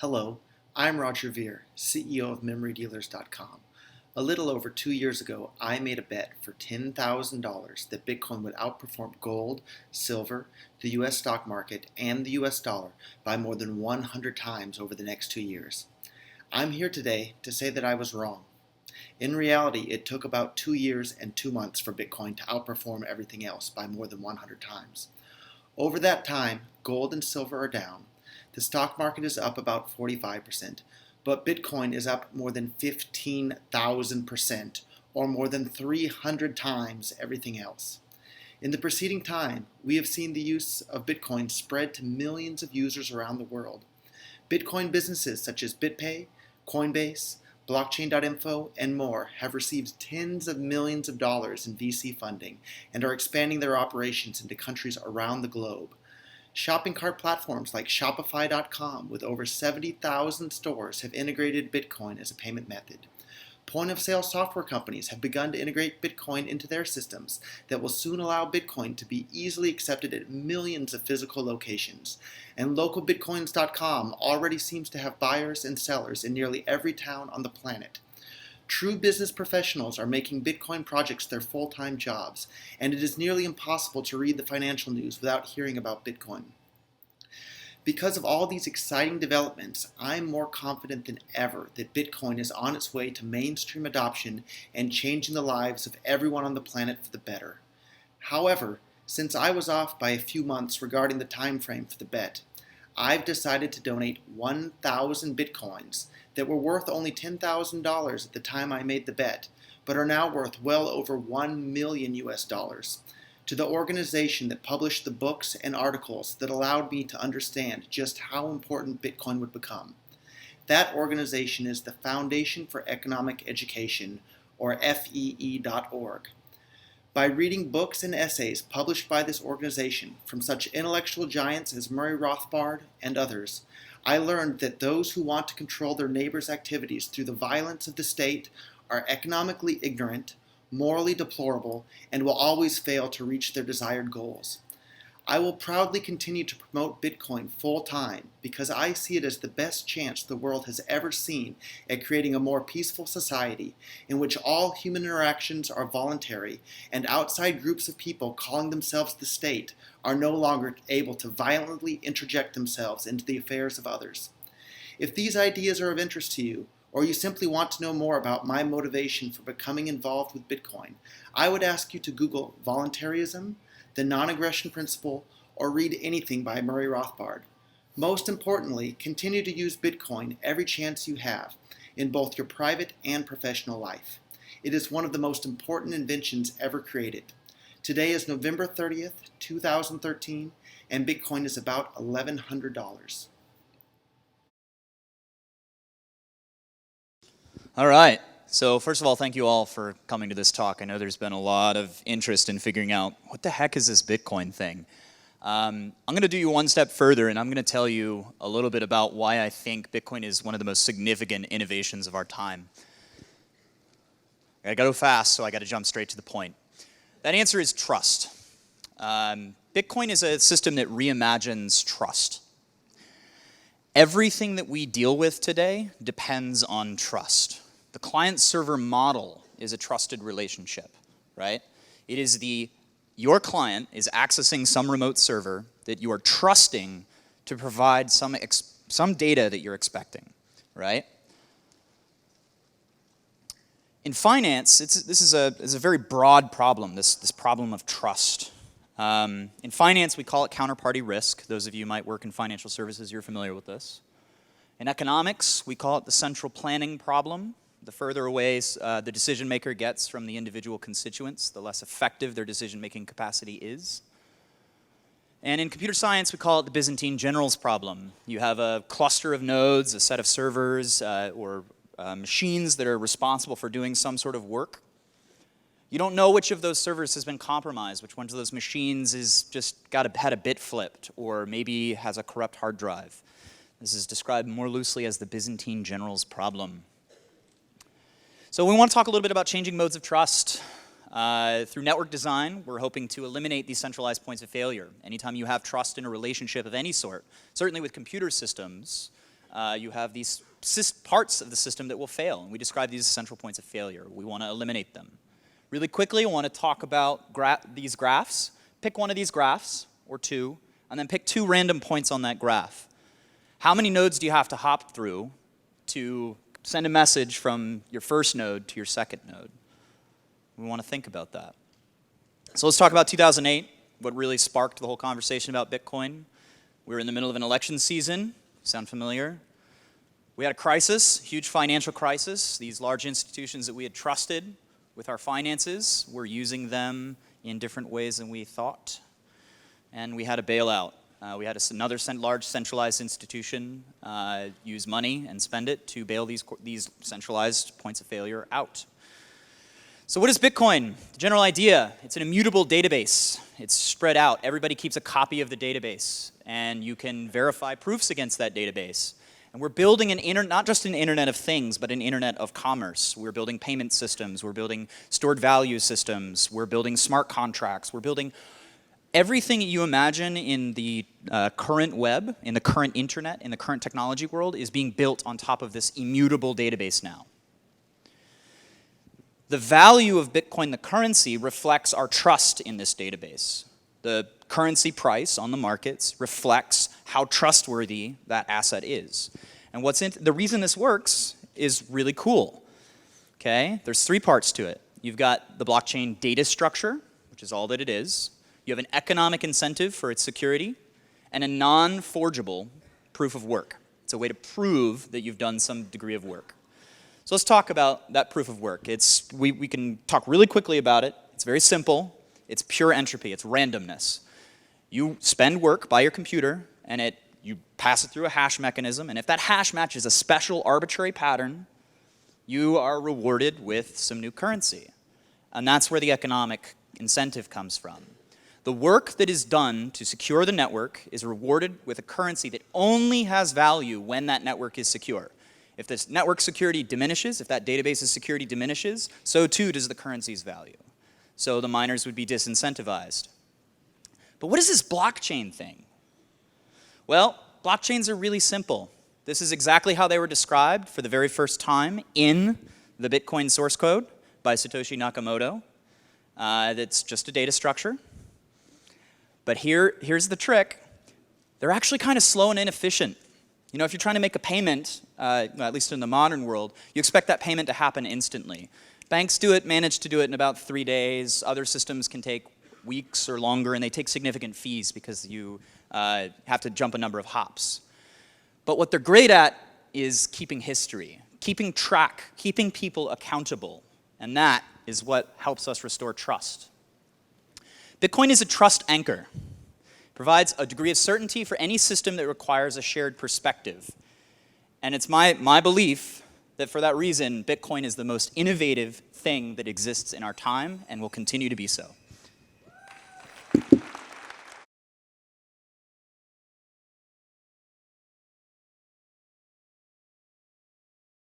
Hello, I'm Roger Veer, CEO of MemoryDealers.com. A little over 2 years ago, I made a bet for $10,000 that Bitcoin would outperform gold, silver, the US stock market, and the US dollar by more than 100 times over the next 2 years. I'm here today to say that I was wrong. In reality, it took about 2 years and 2 months for Bitcoin to outperform everything else by more than 100 times. Over that time, gold and silver are down. The stock market is up about 45%, but Bitcoin is up more than 15,000%, or more than 300 times everything else. In the preceding time, we have seen the use of Bitcoin spread to millions of users around the world. Bitcoin businesses such as BitPay, Coinbase, Blockchain.info, and more have received tens of millions of dollars in VC funding and are expanding their operations into countries around the globe. Shopping cart platforms like Shopify.com with over 70,000 stores have integrated Bitcoin as a payment method. Point-of-sale software companies have begun to integrate Bitcoin into their systems that will soon allow Bitcoin to be easily accepted at millions of physical locations. And localbitcoins.com already seems to have buyers and sellers in nearly every town on the planet. True business professionals are making Bitcoin projects their full-time jobs, and it is nearly impossible to read the financial news without hearing about Bitcoin. Because of all these exciting developments, I'm more confident than ever that Bitcoin is on its way to mainstream adoption and changing the lives of everyone on the planet for the better. However, since I was off by a few months regarding the time frame for the bet, I've decided to donate 1,000 Bitcoins that were worth only $10,000 at the time I made the bet, but are now worth well over $1 million to the organization that published the books and articles that allowed me to understand just how important Bitcoin would become. That organization is the Foundation for Economic Education, or FEE.org. By reading books and essays published by this organization from such intellectual giants as Murray Rothbard and others, I learned that those who want to control their neighbors' activities through the violence of the state are economically ignorant, morally deplorable, and will always fail to reach their desired goals. I will proudly continue to promote Bitcoin full-time because I see it as the best chance the world has ever seen at creating a more peaceful society in which all human interactions are voluntary and outside groups of people calling themselves the state are no longer able to violently interject themselves into the affairs of others. If these ideas are of interest to you, or you simply want to know more about my motivation for becoming involved with Bitcoin, I would ask you to Google voluntarism, the non-aggression principle, or read anything by Murray Rothbard. Most importantly, continue to use Bitcoin every chance you have in both your private and professional life. It is one of the most important inventions ever created. Today is November 30th, 2013, and Bitcoin is about $1,100. All right. So first of all, thank you all for coming to this talk. I know there's been a lot of interest in figuring out what the heck is this Bitcoin thing. I'm going to do you one step further, and I'm going to tell you a little bit about why I think Bitcoin is one of the most significant innovations of our time. I got to go fast, so I got to jump straight to the point. That answer is trust. Bitcoin is a system that reimagines trust. Everything that we deal with today depends on trust. The client-server model is a trusted relationship, right? It is your client is accessing some remote server that you are trusting to provide some data that you're expecting, right? In finance, this is a very broad problem, this problem of trust. In finance, we call it counterparty risk. Those of you who might work in financial services, you're familiar with this. In economics, we call it the central planning problem. The further away the decision maker gets from the individual constituents, the less effective their decision-making capacity is. And in computer science, we call it the Byzantine generals problem. You have a cluster of nodes, a set of servers, or machines that are responsible for doing some sort of work. You don't know which of those servers has been compromised, which one of those machines is just had a bit flipped, or maybe has a corrupt hard drive. This is described more loosely as the Byzantine generals problem. So we want to talk a little bit about changing modes of trust. Through network design, we're hoping to eliminate these centralized points of failure. Anytime you have trust in a relationship of any sort, certainly with computer systems, you have these parts of the system that will fail, and we describe these as central points of failure. We want to eliminate them. Really quickly, I want to talk about these graphs. Pick one of these graphs, or two, and then pick two random points on that graph. How many nodes do you have to hop through to send a message from your first node to your second node? We want to think about that. So let's talk about 2008, what really sparked the whole conversation about Bitcoin. We were in the middle of an election season. Sound familiar? We had a crisis, huge financial crisis. These large institutions that we had trusted with our finances were using them in different ways than we thought. And we had a bailout. We had another large centralized institution use money and spend it to bail these centralized points of failure out. So what is Bitcoin? The general idea, it's an immutable database. It's spread out. Everybody keeps a copy of the database, and you can verify proofs against that database. And we're building not just an Internet of Things, but an Internet of Commerce. We're building payment systems. We're building stored value systems. We're building smart contracts. We're building everything you imagine in the current web, in the current Internet, in the current technology world is being built on top of this immutable database now. The value of Bitcoin, the currency, reflects our trust in this database. The currency price on the markets reflects how trustworthy that asset is. And the reason this works is really cool. Okay? There's three parts to it. You've got the blockchain data structure, which is all that it is. You have an economic incentive for its security, and a non-forgeable proof of work. It's a way to prove that you've done some degree of work. So let's talk about that proof of work. We can talk really quickly about it. It's very simple. It's pure entropy. It's randomness. You spend work by your computer, and you pass it through a hash mechanism, and if that hash matches a special arbitrary pattern, you are rewarded with some new currency. And that's where the economic incentive comes from. The work that is done to secure the network is rewarded with a currency that only has value when that network is secure. If this network security diminishes, if that database's security diminishes, so too does the currency's value. So the miners would be disincentivized. But what is this blockchain thing? Well, blockchains are really simple. This is exactly how they were described for the very first time in the Bitcoin source code by Satoshi Nakamoto. That's just a data structure. But here's the trick. They're actually kind of slow and inefficient. You know, if you're trying to make a payment, at least in the modern world, you expect that payment to happen instantly. Banks manage to do it in about 3 days. Other systems can take weeks or longer, and they take significant fees because you have to jump a number of hops. But what they're great at is keeping history, keeping track, keeping people accountable. And that is what helps us restore trust. Bitcoin is a trust anchor. Provides a degree of certainty for any system that requires a shared perspective. And it's my belief that for that reason, Bitcoin is the most innovative thing that exists in our time and will continue to be so.